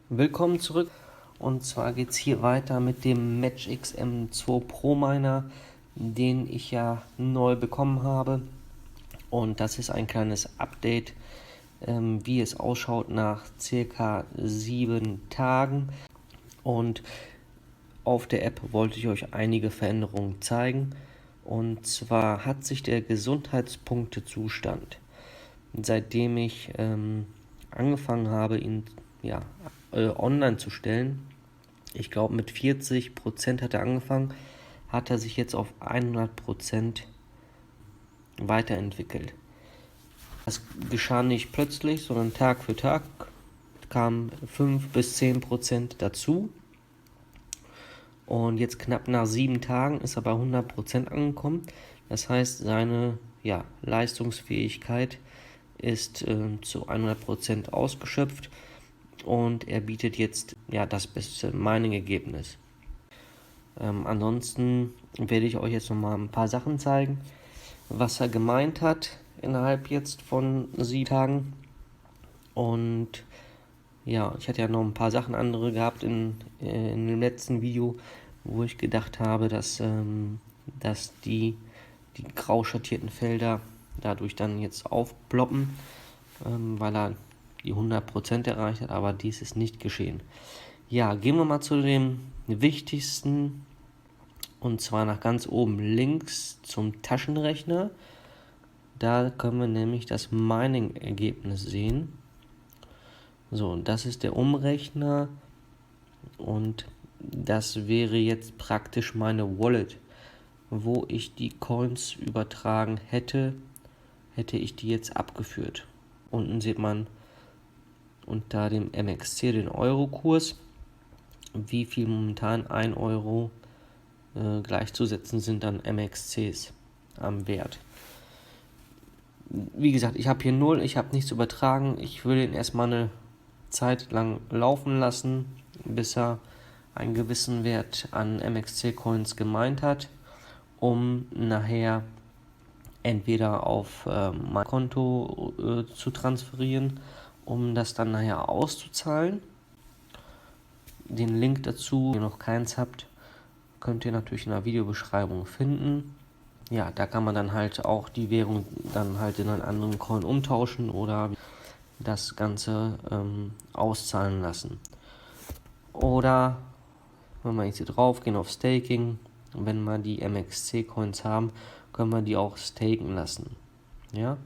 Willkommen zurück, und zwar geht es hier weiter mit dem Matchx M2 Pro Miner, den ich ja neu bekommen habe, und das ist ein kleines Update, wie es ausschaut nach circa 7 Tagen, und auf der App wollte ich euch einige Veränderungen zeigen. Und zwar hat sich der Gesundheitspunktezustand, seitdem ich angefangen habe, ihn online zu stellen, ich glaube mit 40% hat er angefangen, hat er sich jetzt auf 100% weiterentwickelt. Das geschah nicht plötzlich, sondern Tag für Tag kamen 5 bis 10% dazu. Und jetzt knapp nach 7 Tagen ist er bei 100% angekommen. Das heißt, seine Leistungsfähigkeit ist zu 100% ausgeschöpft, und er bietet jetzt das beste Mining-Ergebnis. Ansonsten werde ich euch jetzt nochmal ein paar Sachen zeigen, was er gemeint hat innerhalb jetzt von 7 Tagen. Und ja, ich hatte ja noch ein paar Sachen andere gehabt in dem letzten Video, wo ich gedacht habe, dass die grau schattierten Felder dadurch dann jetzt aufploppen, weil er die 100% erreicht hat, aber dies ist nicht geschehen. Ja, gehen wir mal zu dem wichtigsten, und zwar nach ganz oben links zum Taschenrechner. Da können wir nämlich das Mining-Ergebnis sehen. So, und das ist der Umrechner, und das wäre jetzt praktisch meine Wallet, wo ich die Coins übertragen hätte ich die jetzt abgeführt. Unten sieht man unter dem MXC den Eurokurs, wie viel momentan 1 Euro gleichzusetzen sind an MXCs am Wert. Wie gesagt, ich habe hier 0, ich habe nichts übertragen. Ich würde ihn erstmal eine Zeit lang laufen lassen, bis er einen gewissen Wert an MXC-Coins gemeint hat, um nachher entweder auf mein Konto zu transferieren, um das dann nachher auszuzahlen. Den Link dazu, wenn ihr noch keins habt, könnt ihr natürlich in der Videobeschreibung finden. Ja, da kann man dann halt auch die Währung dann halt in einen anderen Coin umtauschen oder das Ganze auszahlen lassen. Oder wenn wir jetzt hier drauf gehen auf Staking, wenn wir die MXC-Coins haben, können wir die auch staken lassen. Ja?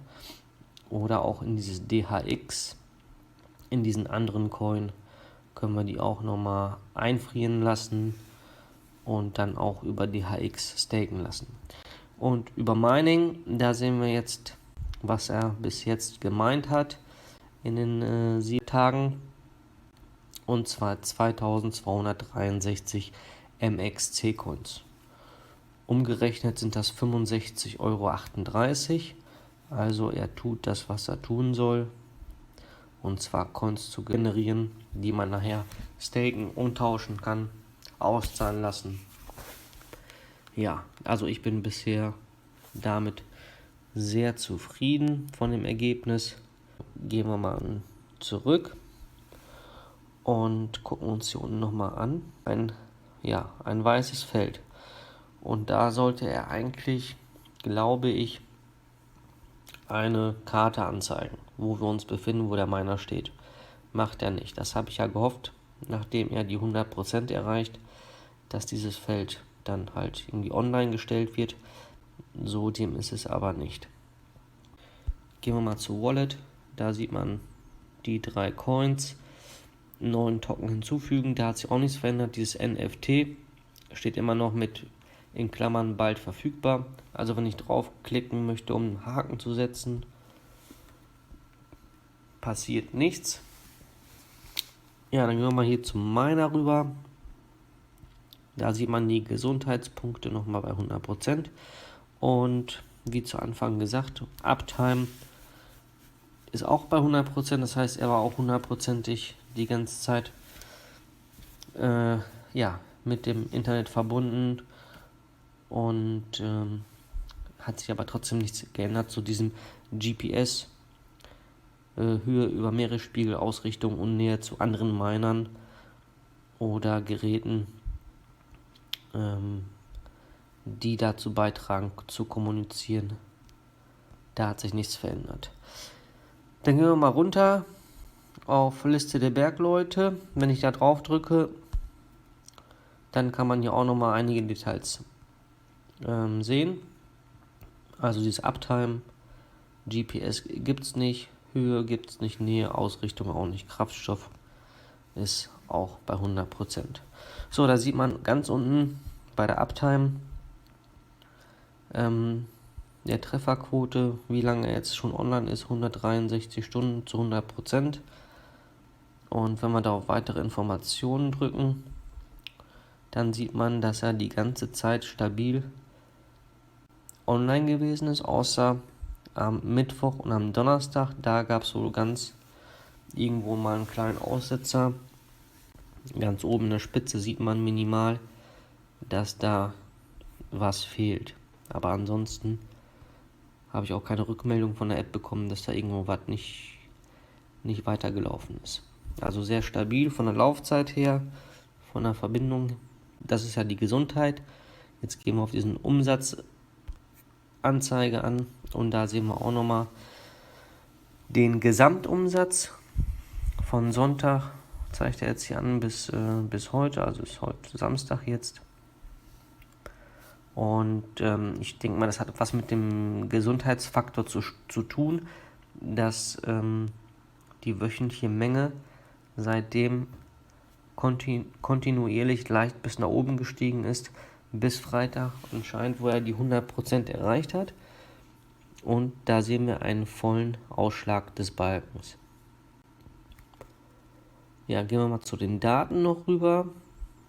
Oder auch in dieses DHX, in diesen anderen Coin, können wir die auch nochmal einfrieren lassen und dann auch über DHX staken lassen. Und über Mining, da sehen wir jetzt, was er bis jetzt gemeint hat in den 7 Tagen. Und zwar 2263 MXC-Coins. Umgerechnet sind das 65,38 Euro. Also er tut das, was er tun soll. Und zwar Coins zu generieren, die man nachher staken, umtauschen kann, auszahlen lassen. Ja, also ich bin bisher damit sehr zufrieden von dem Ergebnis. Gehen wir mal zurück und gucken uns hier unten nochmal an. Ein weißes Feld. Und da sollte er eigentlich, glaube ich, eine Karte anzeigen, wo wir uns befinden, wo der Miner steht. Macht er nicht. Das habe ich ja gehofft, nachdem er die 100% erreicht, dass dieses Feld dann halt irgendwie online gestellt wird. So dem ist es aber nicht. Gehen wir mal zu Wallet. Da sieht man die 3 Coins. 9 Token hinzufügen. Da hat sich auch nichts verändert. Dieses NFT steht immer noch mit in Klammern bald verfügbar. Also wenn ich draufklicken möchte, um einen Haken zu setzen, passiert nichts. Ja, dann gehen wir mal hier zum Miner rüber. Da sieht man die Gesundheitspunkte nochmal bei 100%. Und wie zu Anfang gesagt, Uptime ist auch bei 100%. Das heißt, er war auch 100%ig die ganze Zeit mit dem Internet verbunden. Und hat sich aber trotzdem nichts geändert zu diesem GPS Höhe über Meeresspiegel, Ausrichtung und Nähe zu anderen Minern oder Geräten, die dazu beitragen zu kommunizieren. Da hat sich nichts verändert. Dann gehen wir mal runter auf Liste der Bergleute. Wenn ich da drauf drücke, dann kann man hier auch nochmal einige Details sehen. Also dieses Uptime, GPS gibt es nicht, Höhe gibt es nicht, Nähe, Ausrichtung auch nicht, Kraftstoff ist auch bei 100%. So, da sieht man ganz unten bei der Uptime der Trefferquote, wie lange er jetzt schon online ist, 163 Stunden zu 100%. Und wenn wir da auf weitere Informationen drücken, dann sieht man, dass er die ganze Zeit stabil online gewesen ist, außer am Mittwoch und am Donnerstag. Da gab es wohl ganz irgendwo mal einen kleinen Aussetzer. Ganz oben in der Spitze sieht man minimal, dass da was fehlt. Aber ansonsten habe ich auch keine Rückmeldung von der App bekommen, dass da irgendwo was nicht weitergelaufen ist. Also sehr stabil von der Laufzeit her, von der Verbindung. Das ist ja die Gesundheit. Jetzt gehen wir auf diesen Umsatzanzeige an und da sehen wir auch nochmal den Gesamtumsatz von Sonntag, zeigt er jetzt hier an, bis heute, also ist heute Samstag jetzt. Und ich denke mal, das hat was mit dem Gesundheitsfaktor zu tun, dass die wöchentliche Menge seitdem kontinuierlich leicht bis nach oben gestiegen ist, bis Freitag anscheinend, wo er die 100% erreicht hat. Und da sehen wir einen vollen Ausschlag des Balkens. Ja, gehen wir mal zu den Daten noch rüber.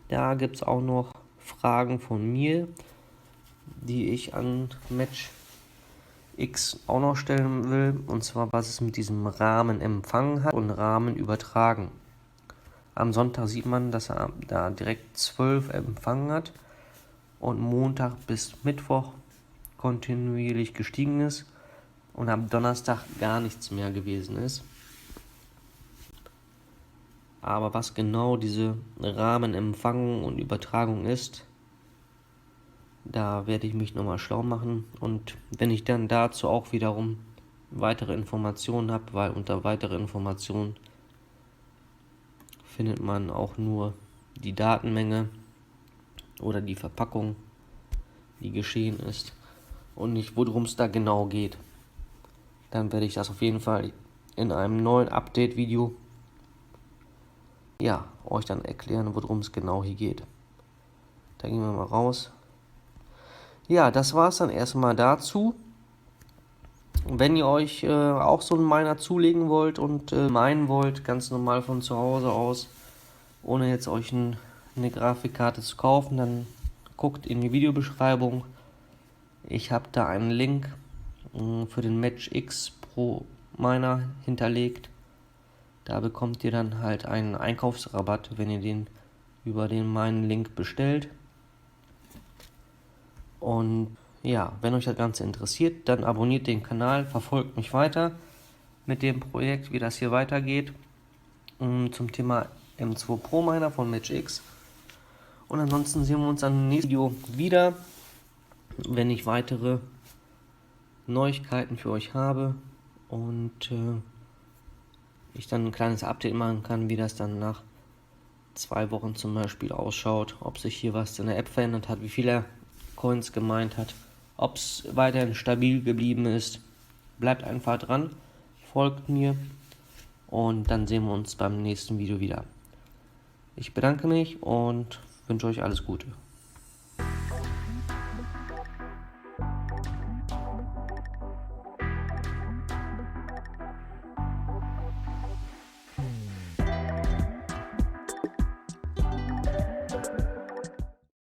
Da gibt es auch noch Fragen von mir, die ich an MatchX auch noch stellen will. Und zwar, was es mit diesem Rahmen empfangen hat und Rahmen übertragen. Am Sonntag sieht man, dass er da direkt 12 empfangen hat und Montag bis Mittwoch kontinuierlich gestiegen ist und am Donnerstag gar nichts mehr gewesen ist. Aber was genau diese Rahmenempfang und Übertragung ist, da werde ich mich nochmal schlau machen. Und wenn ich dann dazu auch wiederum weitere Informationen habe, weil unter weitere Informationen findet man auch nur die Datenmenge oder die Verpackung, die geschehen ist und nicht, worum es da genau geht. Dann werde ich das auf jeden Fall in einem neuen Update-Video euch dann erklären, worum es genau hier geht. Da gehen wir mal raus. Ja, das war es dann erstmal dazu. Wenn ihr euch auch so einen Miner zulegen wollt und meinen wollt, ganz normal von zu Hause aus, ohne jetzt euch eine Grafikkarte zu kaufen, dann guckt in die Videobeschreibung. Ich habe da einen Link für den MatchX Pro Miner hinterlegt. Da bekommt ihr dann halt einen Einkaufsrabatt, wenn ihr den über meinen Link bestellt. Und ja, wenn euch das Ganze interessiert, dann abonniert den Kanal, verfolgt mich weiter mit dem Projekt, wie das hier weitergeht, zum Thema M2 Pro Miner von MatchX. Und ansonsten sehen wir uns am nächsten Video wieder, wenn ich weitere Neuigkeiten für euch habe und ich dann ein kleines Update machen kann, wie das dann nach 2 Wochen zum Beispiel ausschaut, ob sich hier was in der App verändert hat, wie viel er Coins gemeint hat, ob es weiterhin stabil geblieben ist. Bleibt einfach dran, folgt mir und dann sehen wir uns beim nächsten Video wieder. Ich bedanke mich und wünsche euch alles Gute.